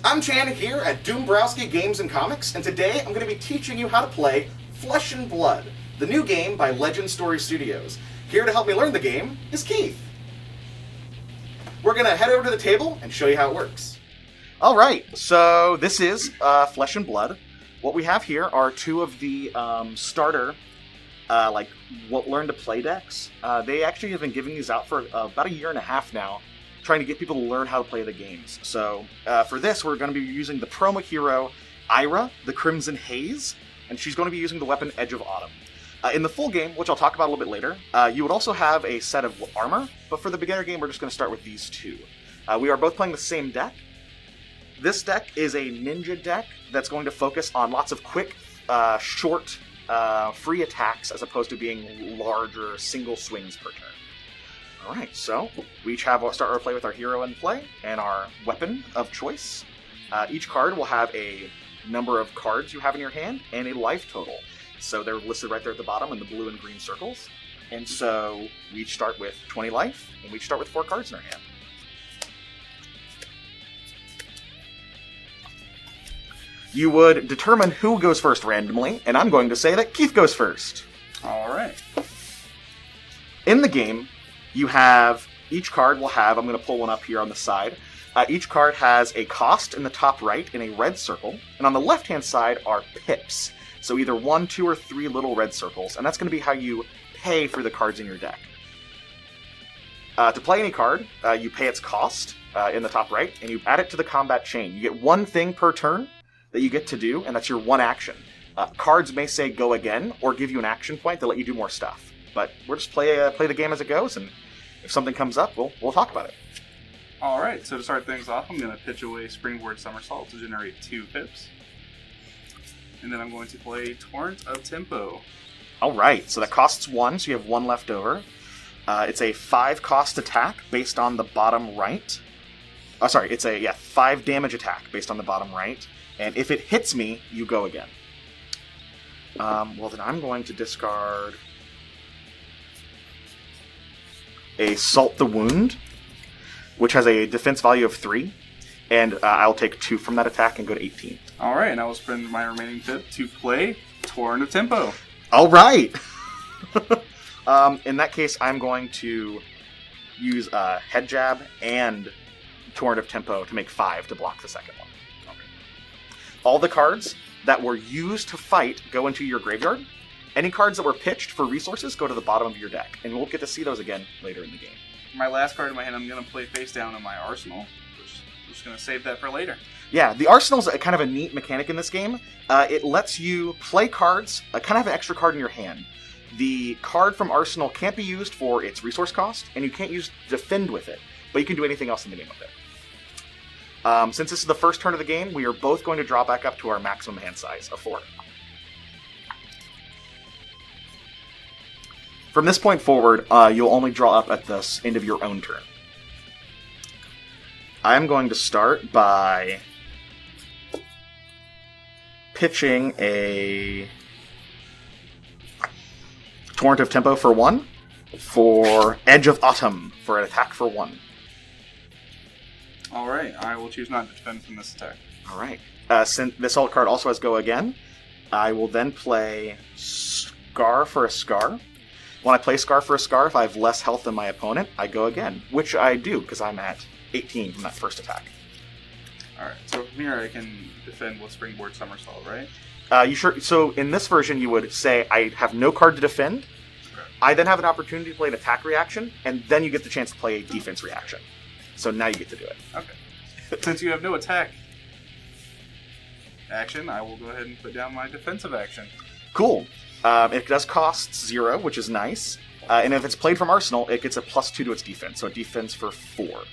I'm Chan here at Doombrowski Games and Comics, and today I'm going to be teaching you how to play Flesh Blood, the new game by Legend Story Studios. Here to help me learn the game is Keith. We're going to head over to the table and show you how it works. Alright, so this is Flesh and Blood. What we have here are two of the starter, learn to play decks. They actually have been giving these out for about a year and a half now, trying to get people to learn how to play the games. So for this, we're going to be using the promo hero Ira, the Crimson Haze, and she's going to be using the weapon Edge of Autumn. In the full game, which I'll talk about a little bit later, you would also have a set of armor, but for the beginner game, we're just going to start with these two. We are both playing the same deck. This deck is a ninja deck that's going to focus on lots of quick, short, free attacks as opposed to being larger single swings per turn. Alright, so we each start our play with our hero in play and our weapon of choice. Each card will have a number of cards you have in your hand and a life total. So they're listed right there at the bottom in the blue and green circles. And so we each start with 20 life, and we each start with 4 cards in our hand. You would determine who goes first randomly, and I'm going to say that Keith goes first. Alright. In the game, you have, each card will have, I'm going to pull one up here on the side, each card has a cost in the top right in a red circle, and on the left-hand side are pips. So either 1, 2, or 3 little red circles, and that's going to be how you pay for the cards in your deck. To play any card, you pay its cost in the top right, and you add it to the combat chain. You get one thing per turn that you get to do, and that's your one action. Cards may say go again, or give you an action point to let you do more stuff. But we'll just play the game as it goes, and if something comes up, we'll talk about it. Alright, so to start things off, I'm going to pitch away Springboard Somersault to generate 2 pips. And then I'm going to play Torrent of Tempo. Alright, so that costs 1, so you have 1 left over. It's a 5 cost attack based on the bottom right. It's a 5 damage attack based on the bottom right. And if it hits me, you go again. Well, then I'm going to discard a Salt the Wound, which has a defense value of 3, and I'll take 2 from that attack and go to 18. Alright, and I will spend my remaining pip to play Torrent of Tempo. Alright! In that case, I'm going to use Head Jab and Torrent of Tempo to make 5 to block the second one. Okay. All the cards that were used to fight go into your graveyard. Any cards that were pitched for resources go to the bottom of your deck, and we'll get to see those again later in the game. My last card in my hand, I'm going to play face down in my arsenal. I'm just going to save that for later. Yeah, the arsenal's kind of a neat mechanic in this game. It lets you play cards, kind of have an extra card in your hand. The card from Arsenal can't be used for its resource cost, and you can't use defend with it, but you can do anything else in the game with it. Since this is the first turn of the game, we are both going to draw back up to our maximum hand size of 4. From this point forward, you'll only draw up at the end of your own turn. I'm going to start by pitching a Torrent of Tempo for 1, for Edge of Autumn for an attack for 1. Alright, I will choose not to defend from this attack. Alright. Since this alt card also has Go Again, I will then play Scar for a Scar. When I play Scar for a Scar, if I have less health than my opponent, I go again, which I do because I'm at 18 from that first attack. Alright, so from here I can defend with Springboard Somersault, right? So in this version, you would say, I have no card to defend. Okay. I then have an opportunity to play an attack reaction, and then you get the chance to play a defense reaction. So now you get to do it. Okay. Since you have no attack action, I will go ahead and put down my defensive action. Cool. It does cost 0, which is nice. And if it's played from Arsenal, it gets a +2 to its defense, so a defense for 4.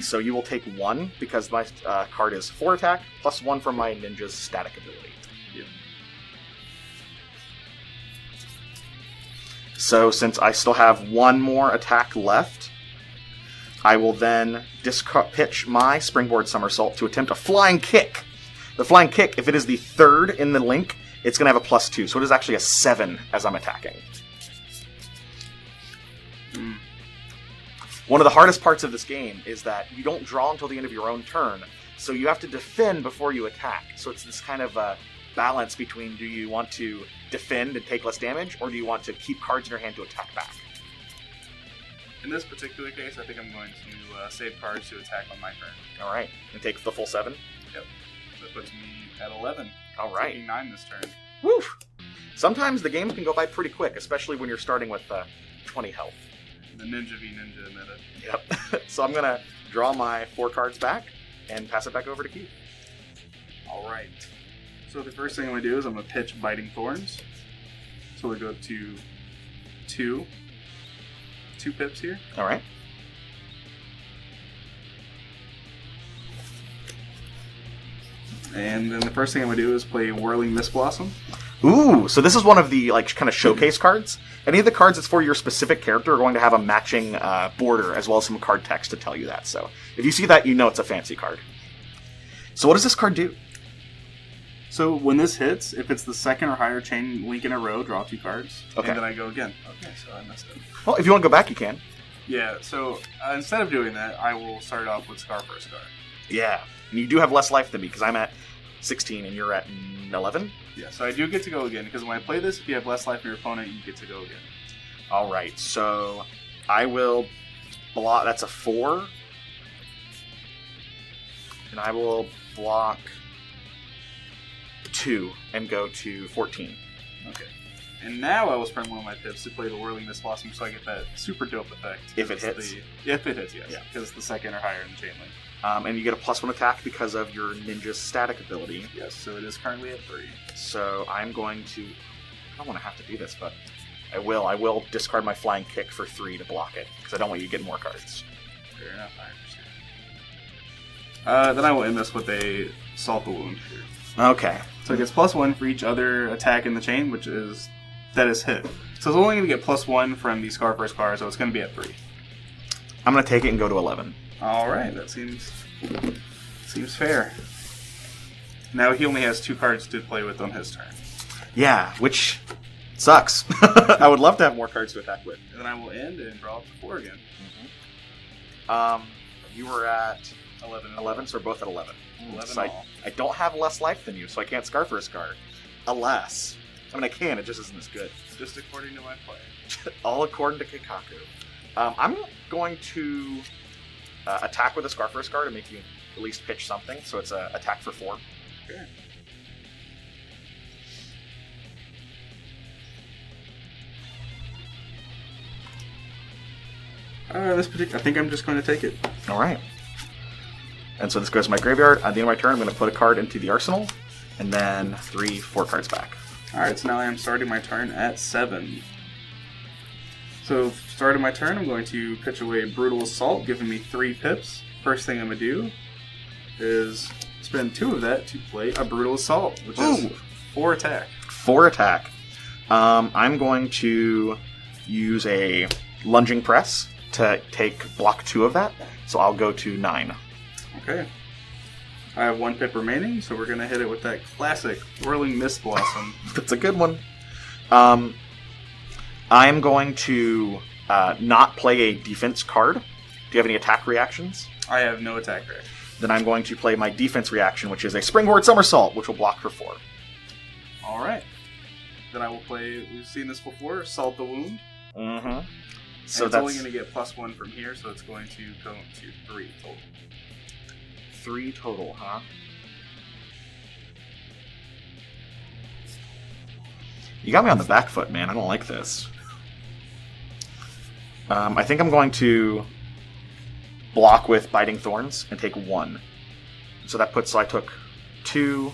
So you will take 1, because my card is 4 attack, +1 from my ninja's static ability. Yep. So since I still have 1 more attack left, I will then pitch my Springboard Somersault to attempt a Flying Kick. The Flying Kick, if it is the 3rd in the link, it's going to have a +2, so it is actually a 7 as I'm attacking. One of the hardest parts of this game is that you don't draw until the end of your own turn, So you have to defend before you attack. So it's this kind of balance between, do you want to defend and take less damage, or do you want to keep cards in your hand to attack back? In this particular case, I think I'm going to save cards to attack on my turn. All right. And take the full 7? Yep. So that puts me at 11. All right. Taking 9 this turn. Woo! Sometimes the game can go by pretty quick, especially when you're starting with 20 health. The Ninja v Ninja meta. Yep. So I'm going to draw my 4 cards back and pass it back over to Keith. All right. So the first thing I'm going to do is I'm going to pitch Biting Thorns. So we'll go up to 2 pips here. All right. And then the first thing I'm going to do is play Whirling Mist Blossom. Ooh, so this is one of the kind of showcase cards. Any of the cards that's for your specific character are going to have a matching border as well as some card text to tell you that. So if you see that, you know it's a fancy card. So what does this card do? So when this hits, if it's the second or higher chain link in a row, draw 2 cards. Okay. And then I go again. Okay, so I messed up. Well, if you want to go back, you can. Yeah, so instead of doing that, I will start off with Scar for a Scar. Yeah. And you do have less life than me because I'm at 16 and you're at 11. Yeah, so I do get to go again, because when I play this, if you have less life than your opponent, you get to go again. All right, so I will block. That's a 4. And I will block 2 and go to 14. Okay. And now I will spend one of my pips to play the Whirling Mist Blossom so I get that super dope effect. If it hits? If it hits, yes. Yeah. Because it's the second or higher in the chain link. And you get a +1 attack because of your ninja static ability. Yes, so it is currently at 3. So I'm going to... I don't want to have to do this, but I will. I will discard my Flying Kick for 3 to block it, because I don't want you to get more cards. Fair enough, I understand. Then I will end this with a Salt the Wound here. Okay. So it gets +1 for each other attack in the chain, that is hit. So it's only going to get +1 from the Scar for a Scar, so it's going to be at 3. I'm going to take it and go to 11. Alright, that seems fair. Now he only has 2 cards to play with on his turn. Yeah, which sucks. I would love to have more cards to attack with. And then I will end and draw up to 4 again. You were at 11, so we're both at 11. 11 So all. I don't have less life than you, so I can't Scar for a Scar. Alas. I mean, I can, it just isn't as good. Just according to my play. All according to Kikaku. I'm going to attack with a Scar for a Scar to make you at least pitch something, so it's an attack for 4. Okay. I think I'm just going to take it. All right. And so this goes to my graveyard. At the end of my turn, I'm going to put a card into the arsenal, and then 4 cards back. Alright, so now I am starting my turn at 7. So, starting my turn, I'm going to pitch away Brutal Assault, giving me 3 pips. First thing I'm going to do is spend 2 of that to play a Brutal Assault, which is 4 attack. 4 attack. I'm going to use a Lunging Press to take block 2 of that, so I'll go to 9. Okay. I have 1 pip remaining, so we're going to hit it with that classic Whirling Mist Blossom. That's a good one. I'm going to not play a defense card. Do you have any attack reactions? I have no attack reaction. Then I'm going to play my defense reaction, which is a Springboard Somersault, which will block for 4. Alright. Then I will play, we've seen this before, Salt the Wound. Mm-hmm. So it's only going to get +1 from here, so it's going to go to 3 total. 3 total, huh? You got me on the back foot, man. I don't like this. I think I'm going to block with Biting Thorns and take 1. So that puts, so I took 2,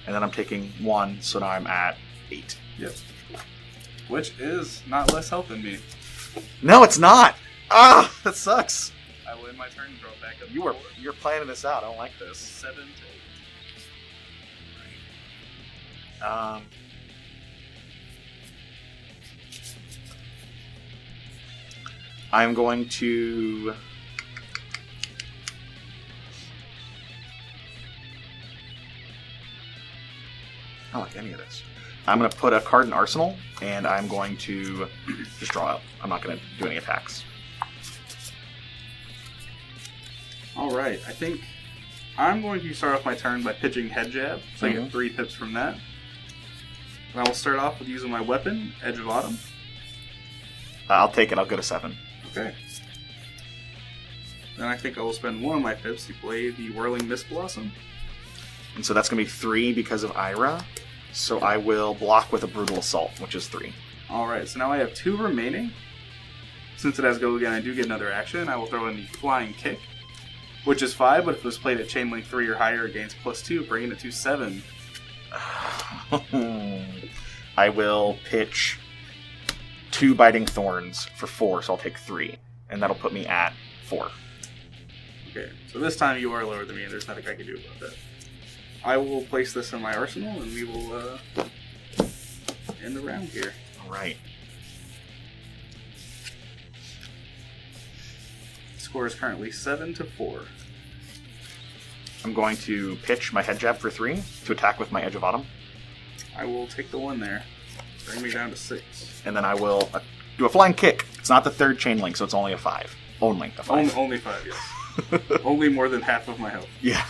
and then I'm taking 1, so now I'm at 8. Yep. Which is not less health than me. No, it's not! Ah, that sucks! I will end my turn and draw back up. You're planning this out. I don't like this. 7 to 8. I'm going to... I don't like any of this. I'm going to put a card in Arsenal, and I'm going to just draw up. I'm not going to do any attacks. Alright, I think I'm going to start off my turn by pitching Head Jab, so I get 3 pips from that. And I will start off with using my weapon, Edge of Autumn. I'll take it. I'll go to 7. Okay. Then I think I will spend 1 of my pips to play the Whirling Mist Blossom. And so that's going to be 3 because of Ira. So I will block with a Brutal Assault, which is 3. Alright, so now I have 2 remaining. Since it has Go Again, I do get another action. I will throw in the Flying Kick, which is 5, but if it was played at Chain Link 3 or higher, it gains +2, bringing it to 7. I will pitch 2 Biting Thorns for 4, so I'll take 3. And that'll put me at 4. Okay, so this time you are lower than me, and there's nothing I can do about that. I will place this in my arsenal, and we will end the round here. Alright. Score is currently 7-4. I'm going to pitch my Head Jab for 3 to attack with my Edge of Autumn. I will take the 1 there. Bring me down to 6. And then I will do a Flying Kick. It's not the 3rd Chain Link, so it's only a 5. Only a 5. Only 5, yes. Only more than half of my health. Yeah.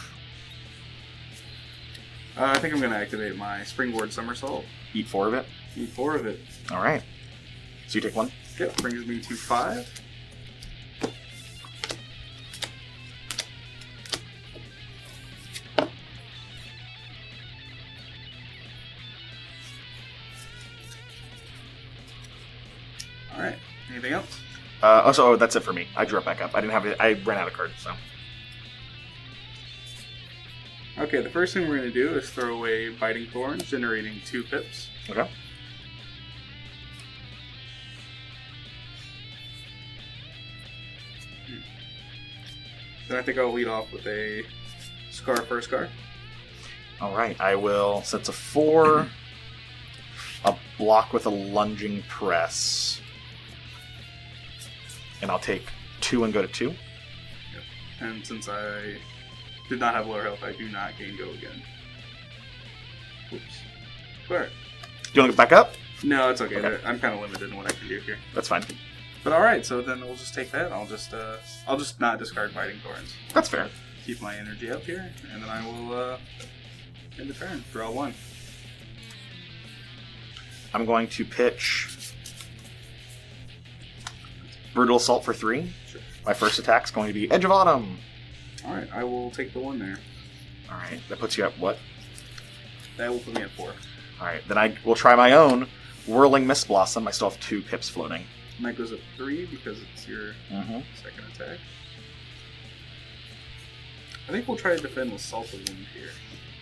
I think I'm going to activate my Springboard Somersault. Eat 4 of it. Eat 4 of it. Alright. So you take 1. Yep, brings me to 5. Alright, anything else? Oh, that's it for me. I drew it back up. I didn't have it. I ran out of cards, so. Okay, the first thing we're going to do is throw away Biting Thorns, generating 2 pips. Okay. Then I think I'll lead off with a Scar for Scar. Alright, I will, so it's a 4, a block with a Lunging Press. And I'll take 2 and go to 2. Yep. And since I did not have lower health, I do not gain Go Again. Oops. Alright. Do you want to get back up? No, it's okay. Okay. I'm kind of limited in what I can do here. That's fine. But alright, so then we'll just take that. I'll just not discard Biting Thorns. That's fair. Keep my energy up here, and then I will end the turn. Draw 1. I'm going to pitch Brutal Assault for 3. Sure. My first attack's going to be Edge of Autumn. Alright, I will take the 1 there. Alright, that puts you at what? That will put me at 4. Alright, then I will try my own Whirling Mist Blossom. I still have 2 pips floating. And that goes up 3 because it's your second attack. I think we'll try to defend with Salt of Wound here.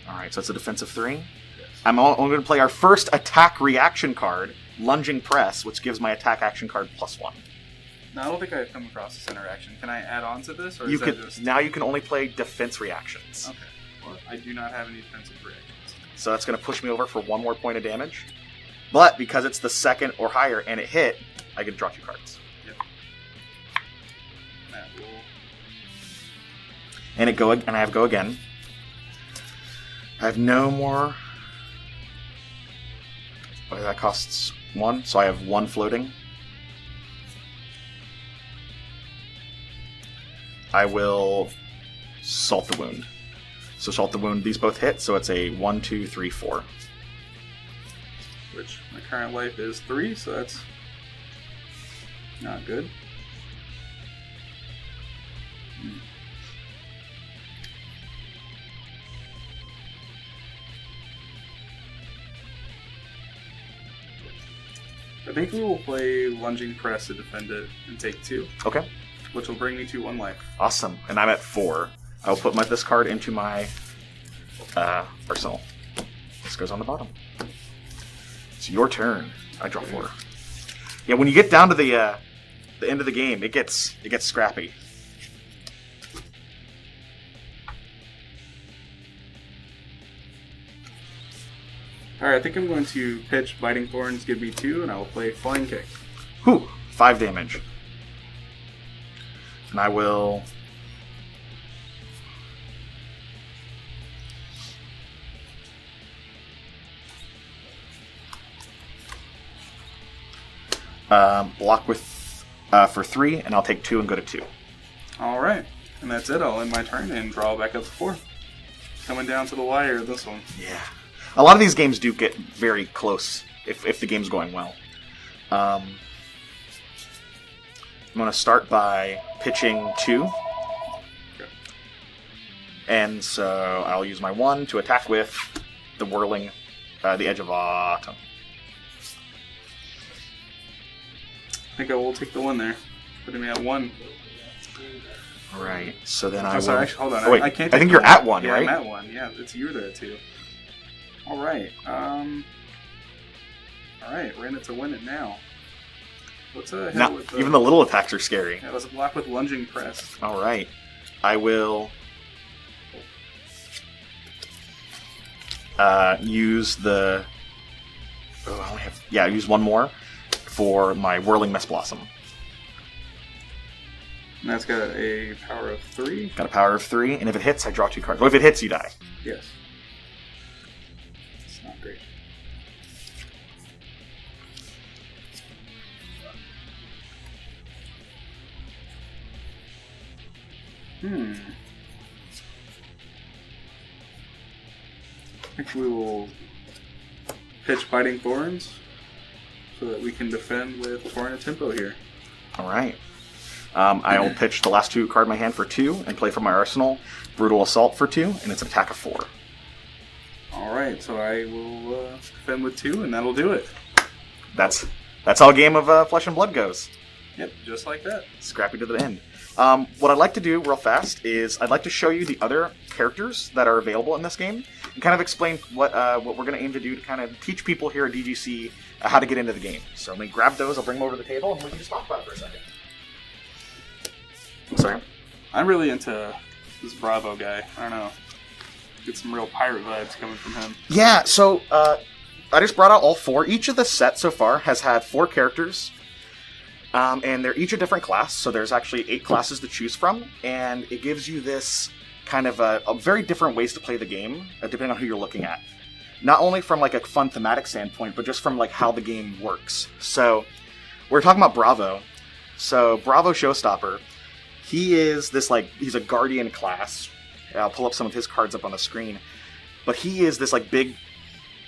Alright, so it's a defensive 3. Yes. I'm going to play our first attack reaction card, Lunging Press, which gives my attack action card +1. Now, I don't think I've come across this interaction. Can I add on to this, or You is could that just... now you can only play defense reactions. Okay. Well, I do not have any defensive reactions. So that's going to push me over for 1 more point of damage. But because it's the 2nd or higher and it hit, I get to draw 2 cards. Yep. That will... And I have Go Again. I have no more. Oh, that costs 1, so I have 1 floating. I will Salt the Wound. So Salt the Wound, these both hit, so it's a 1, 2, 3, 4. Which my current life is 3, so that's not good. I think we will play Lunging Press to defend it and take 2. Okay. Which will bring me to 1 life. Awesome. And I'm at 4. I will put this card into my arsenal. This goes on the bottom. It's your turn. I draw 4. Yeah, when you get down to the end of the game, it gets scrappy. Alright, I think I'm going to pitch Biting Thorns, give me 2, and I will play Flying Kick. Whew, 5 damage. And I will... block with for 3, and I'll take 2 and go to 2. Alright, and that's it. I'll end my turn and draw back up to 4. coming down to the wire, this one. Yeah. A lot of these games do get very close if the game's going well. I'm going to start by pitching 2. Okay. And so I'll use my 1 to attack with the whirling, the Edge of Autumn. I think I will take the 1 there. Putting me at 1. Right. So then I will... Sorry, actually, hold on. Oh, wait, I can't I think you're at 1, yeah, right? I'm at 1. Yeah, it's you there, too. Alright. Alright, ran it to win it now. What's a hit with even the little attacks are scary. Yeah, it was a block with lunging press. All right. I will use the... Oh, I only have... Yeah, use 1 more for my Whirling Mist Blossom. And that's got a power of 3. Got a power of 3, and if it hits, I draw 2 cards. Well, if it hits, you die. Yes. It's not great. I think we will pitch Biting Thorns so that we can defend with Foreign Tempo here. All right. I will pitch the last 2 card in my hand for 2 and play from my arsenal Brutal Assault for 2, and it's an attack of 4. All right, so I will defend with 2, and that'll do it. That's how a game of Flesh and Blood goes. Yep, just like that. Scrappy to the end. What I'd like to do real fast is I'd like to show you the other characters that are available in this game and kind of explain what we're going to aim to do to kind of teach people here at DGC how to get into the game. So let me grab those, I'll bring them over to the table, and we can just talk about it for a second. Sorry. I'm really into this Bravo guy. I don't know. Get some real pirate vibes coming from him. Yeah, so I just brought out all 4. Each of the sets so far has had 4 characters. And they're each a different class, so there's actually 8 classes to choose from, and it gives you this kind of a very different ways to play the game, depending on who you're looking at. Not only from like a fun thematic standpoint, but just from like how the game works. So we're talking about Bravo. So Bravo Showstopper, he is this he's a guardian class. I'll pull up some of his cards up on the screen, but he is this big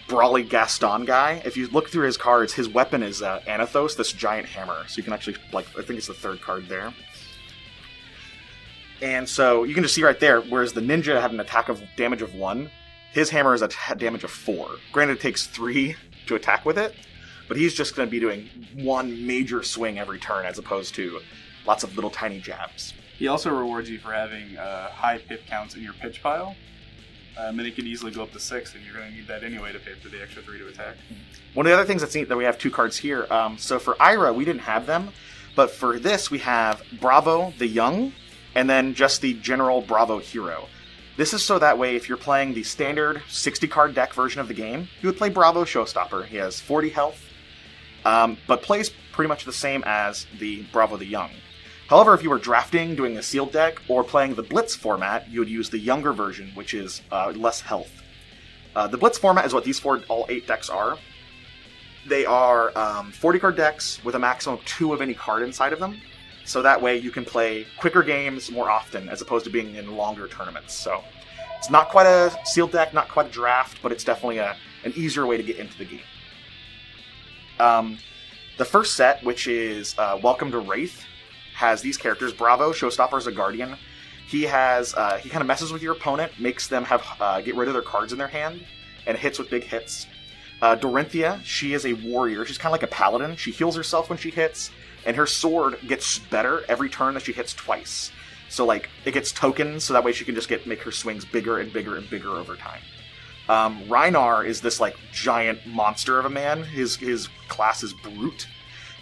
brawly Gaston guy. If you look through his cards, his weapon is Anathos, this giant hammer. So you can actually, I think it's the 3rd card there. And so you can just see right there, whereas the ninja had an attack of damage of 1, his hammer is a damage of 4. Granted, it takes 3 to attack with it, but he's just going to be doing 1 major swing every turn as opposed to lots of little tiny jabs. He also rewards you for having high pip counts in your pitch pile. And it can easily go up to 6, and you're going to need that anyway to pay for the extra 3 to attack. One of the other things that's neat that we have 2 cards here. So for Ira, we didn't have them, but for this we have Bravo the Young, and then just the general Bravo Hero. This is so that way if you're playing the standard 60-card deck version of the game, you would play Bravo Showstopper. He has 40 health, but plays pretty much the same as the Bravo the Young. However, if you were drafting, doing a sealed deck, or playing the Blitz format, you would use the younger version, which is less health. The Blitz format is what these all 8 decks are. They are 40-card decks with a maximum of 2 of any card inside of them. So that way you can play quicker games more often, as opposed to being in longer tournaments. So it's not quite a sealed deck, not quite a draft, but it's definitely an easier way to get into the game. The first set, which is Welcome to Wraith, has these characters. Bravo, Showstopper is a guardian. He has he kind of messes with your opponent, makes them have get rid of their cards in their hand, and hits with big hits. Dorinthia, she is a warrior. She's kind of like a paladin. She heals herself when she hits, and her sword gets better every turn that she hits twice. So it gets tokens, so that way she can just make her swings bigger and bigger and bigger over time. Rhinar is this giant monster of a man. His class is Brute,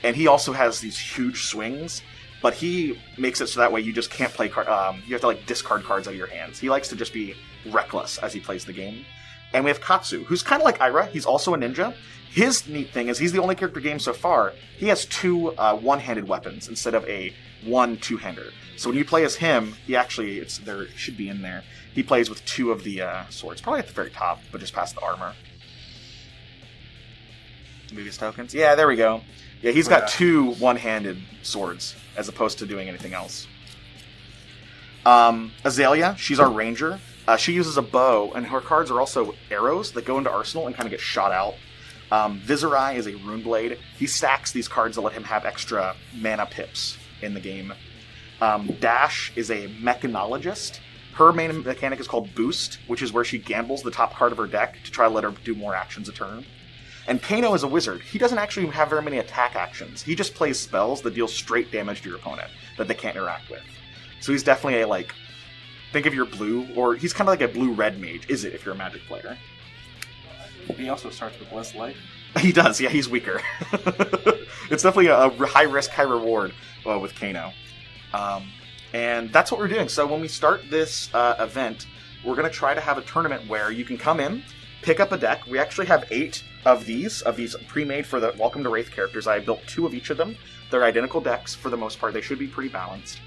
and he also has these huge swings. But he makes it so that way you just can't play card. You have to discard cards out of your hands. He likes to just be reckless as he plays the game. And we have Katsu, who's kind of like Ira. He's also a ninja. His neat thing is he's the only character game so far. He has 2 one-handed weapons instead of a 1 two-hander. So when you play as him, he actually it should be in there. He plays with 2 of the swords, probably at the very top, but just past the armor. Maybe his tokens. Yeah, there we go. Yeah, he's got 2 one-handed swords, as opposed to doing anything else. Azalea, she's our ranger. She uses a bow, and her cards are also arrows that go into Arsenal and kind of get shot out. Viserai is a rune blade. He stacks these cards that let him have extra mana pips in the game. Dash is a mechanologist. Her main mechanic is called Boost, which is where she gambles the top card of her deck to try to let her do more actions a turn. And Kano is a wizard. He doesn't actually have very many attack actions. He just plays spells that deal straight damage to your opponent that they can't interact with. So he's definitely a, like, think of your blue, or he's kind of like a blue-red mage, is it, if you're a Magic player? He also starts with less life. He does, yeah, he's weaker. It's definitely a high risk, high reward with Kano. And that's what we're doing. So when we start this event, we're going to try to have a tournament where you can come in, pick up a deck. We actually have 8 of these pre-made for the Welcome to Wraith characters. I built 2 of each of them. They're identical decks for the most part. They should be pretty balanced.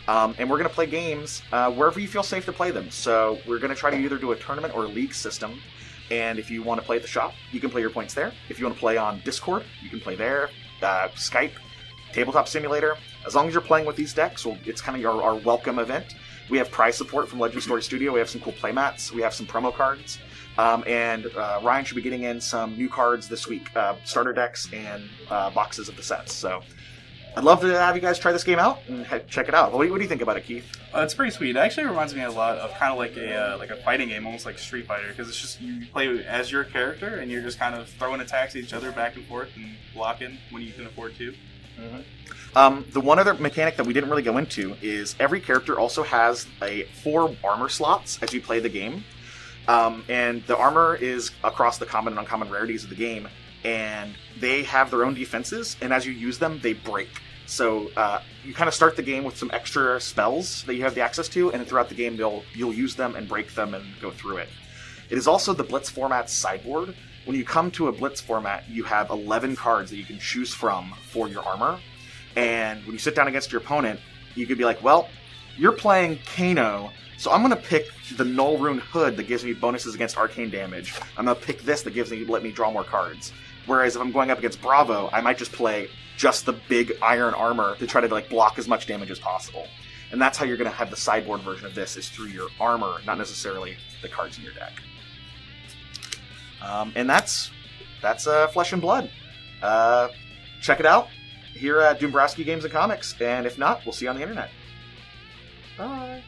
And we're going to play games wherever you feel safe to play them. So we're going to try to either do a tournament or a league system. And if you want to play at the shop, you can play your points there. If you want to play on Discord, you can play there. Skype, Tabletop Simulator. As long as you're playing with these decks, it's kind of our welcome event. We have prize support from Legend Story Studio. We have some cool playmats. We have some promo cards. And Ryan should be getting in some new cards this week. Starter decks and boxes of the sets. So I'd love to have you guys try this game out and check it out. What do you think about it, Keith? It's pretty sweet. It actually reminds me a lot of kind of like a fighting game, almost like Street Fighter, because it's just you play as your character and you're just kind of throwing attacks at each other back and forth and blocking when you can afford to. Mm-hmm. The one other mechanic that we didn't really go into is every character also has 4 armor slots as you play the game. And the armor is across the common and uncommon rarities of the game, and they have their own defenses, and as you use them, they break. So you kind of start the game with some extra spells that you have the access to, and throughout the game you'll use them and break them and go through it. It is also the Blitz format's sideboard. When you come to a Blitz format, you have 11 cards that you can choose from for your armor, and when you sit down against your opponent, you could be like, well, you're playing Kano, so I'm going to pick the Null Rune Hood that gives me bonuses against arcane damage. I'm going to pick this that let me draw more cards. Whereas if I'm going up against Bravo, I might just play just the big iron armor to try to block as much damage as possible. And that's how you're going to have the sideboard version of this, is through your armor, not necessarily the cards in your deck. And that's Flesh and Blood. Check it out here at Doombrowski Games and Comics, and if not, we'll see you on the internet. Bye!